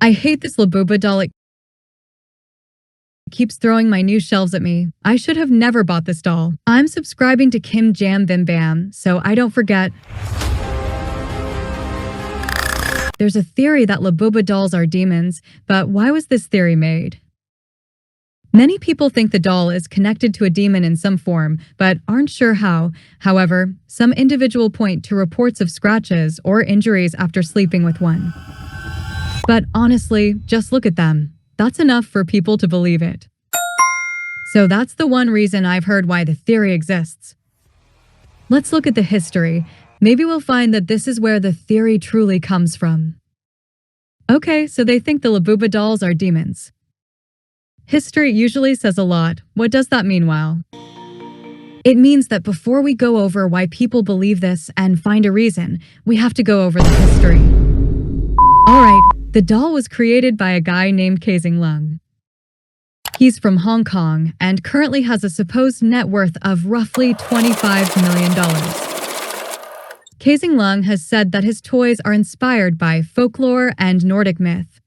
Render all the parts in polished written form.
I hate this Labubu doll. It keeps throwing my new shelves at me. I should have never bought this doll. I'm subscribing to KimJamBimBam, so I don't forget. There's a theory that Labubu dolls are demons, but why was this theory made? Many people think the doll is connected to a demon in some form, but aren't sure how. However, some individuals point to reports of scratches or injuries after sleeping with one. But honestly, just look at them. That's enough for people to believe it. So that's the one reason I've heard why the theory exists. Let's look at the history. Maybe we'll find that this is where the theory truly comes from. Okay, so they think the Labubu dolls are demons. History usually says a lot. What does that mean, Wow? It means that before we go over why people believe this and find a reason, we have to go over the history. Alright, the doll was created by a guy named Kasing. He's from Hong Kong and currently has a supposed net worth of roughly $25 million. Kasing has said that his toys are inspired by folklore and Nordic myth.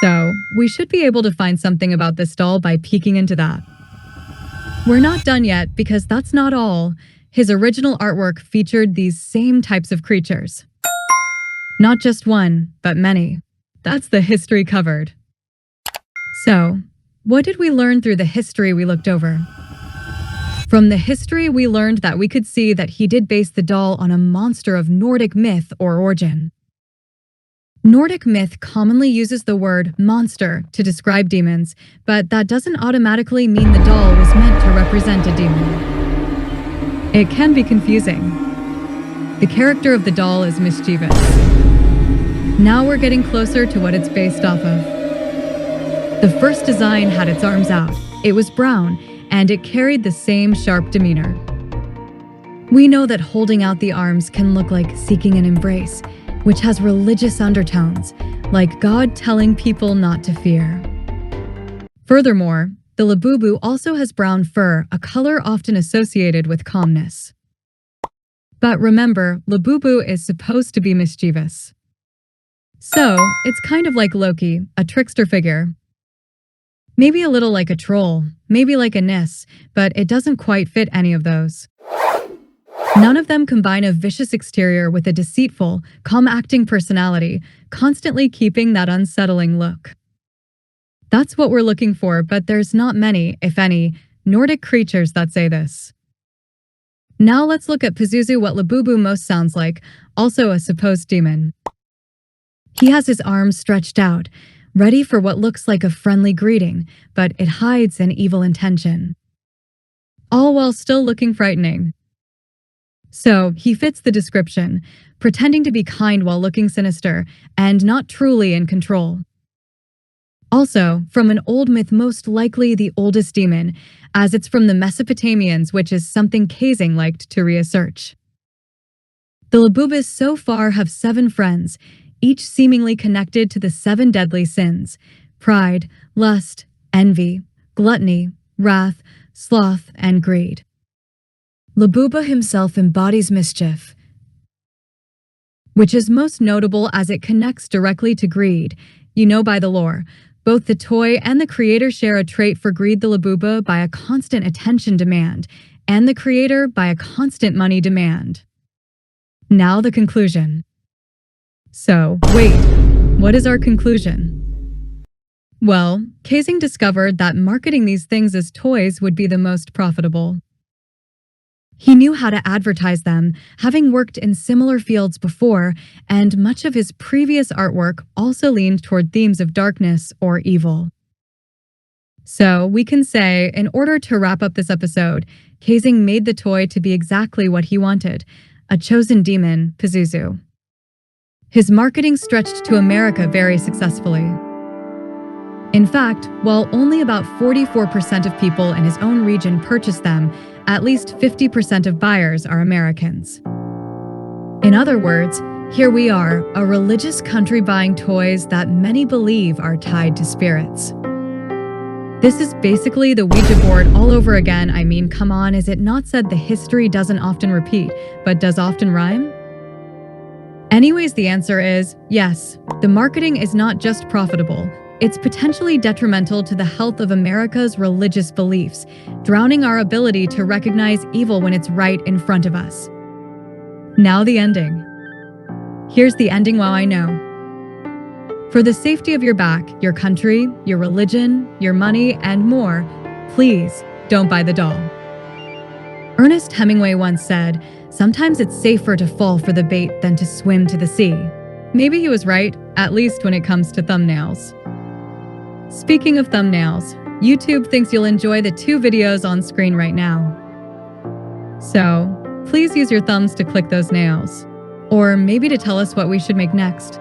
So, we should be able to find something about this doll by peeking into that. We're not done yet because that's not all. His original artwork featured these same types of creatures. Not just one, but many. That's the history covered. So, what did we learn through the history we looked over? From the history, we learned that we could see that he did base the doll on a monster of Nordic myth or origin. Nordic myth commonly uses the word monster to describe demons, but that doesn't automatically mean the doll was meant to represent a demon. It can be confusing. The character of the doll is mischievous. Now we're getting closer to what it's based off of. The first design had its arms out. It was brown, and it carried the same sharp demeanor. We know that holding out the arms can look like seeking an embrace, which has religious undertones, like God telling people not to fear. Furthermore, the Labubu also has brown fur, a color often associated with calmness. But remember, Labubu is supposed to be mischievous. So, it's kind of like Loki, a trickster figure. Maybe a little like a troll, maybe like a Nis, but it doesn't quite fit any of those. None of them combine a vicious exterior with a deceitful, calm-acting personality, constantly keeping that unsettling look. That's what we're looking for, but there's not many, if any, Nordic creatures that say this. Now let's look at Pazuzu, what Labubu most sounds like, also a supposed demon. He has his arms stretched out, ready for what looks like a friendly greeting, but it hides an evil intention. All while still looking frightening. So, he fits the description, pretending to be kind while looking sinister, and not truly in control. Also, from an old myth, most likely the oldest demon, as it's from the Mesopotamians, which is something Kasing liked to research. The Labubus so far have 7 friends, each seemingly connected to the 7 deadly sins: pride, lust, envy, gluttony, wrath, sloth, and greed. Labubu himself embodies mischief, which is most notable as it connects directly to greed. You know, by the lore, both the toy and the creator share a trait for greed: the Labubu by a constant attention demand, and the creator by a constant money demand. Now the conclusion. So, wait, what is our conclusion? Well, Kasing discovered that marketing these things as toys would be the most profitable. He knew how to advertise them, having worked in similar fields before, and much of his previous artwork also leaned toward themes of darkness or evil. So, we can say, in order to wrap up this episode, Kasing made the toy to be exactly what he wanted: a chosen demon, Pazuzu. His marketing stretched to America very successfully. In fact, while only about 44% of people in his own region purchased them, at least 50% of buyers are Americans. In other words, here we are, a religious country buying toys that many believe are tied to spirits. This is basically the Ouija board all over again. I mean, come on, is it not said the history doesn't often repeat, but does often rhyme? Anyways, the answer is yes. The marketing is not just profitable. It's potentially detrimental to the health of America's religious beliefs, drowning our ability to recognize evil when it's right in front of us. Now the ending. Here's the ending while I know. For the safety of your back, your country, your religion, your money, and more, please don't buy the doll. Ernest Hemingway once said, "Sometimes it's safer to fall for the bait than to swim to the sea." Maybe he was right, at least when it comes to thumbnails. Speaking of thumbnails, YouTube thinks you'll enjoy the 2 videos on screen right now. So, please use your thumbs to click those nails. Or maybe to tell us what we should make next.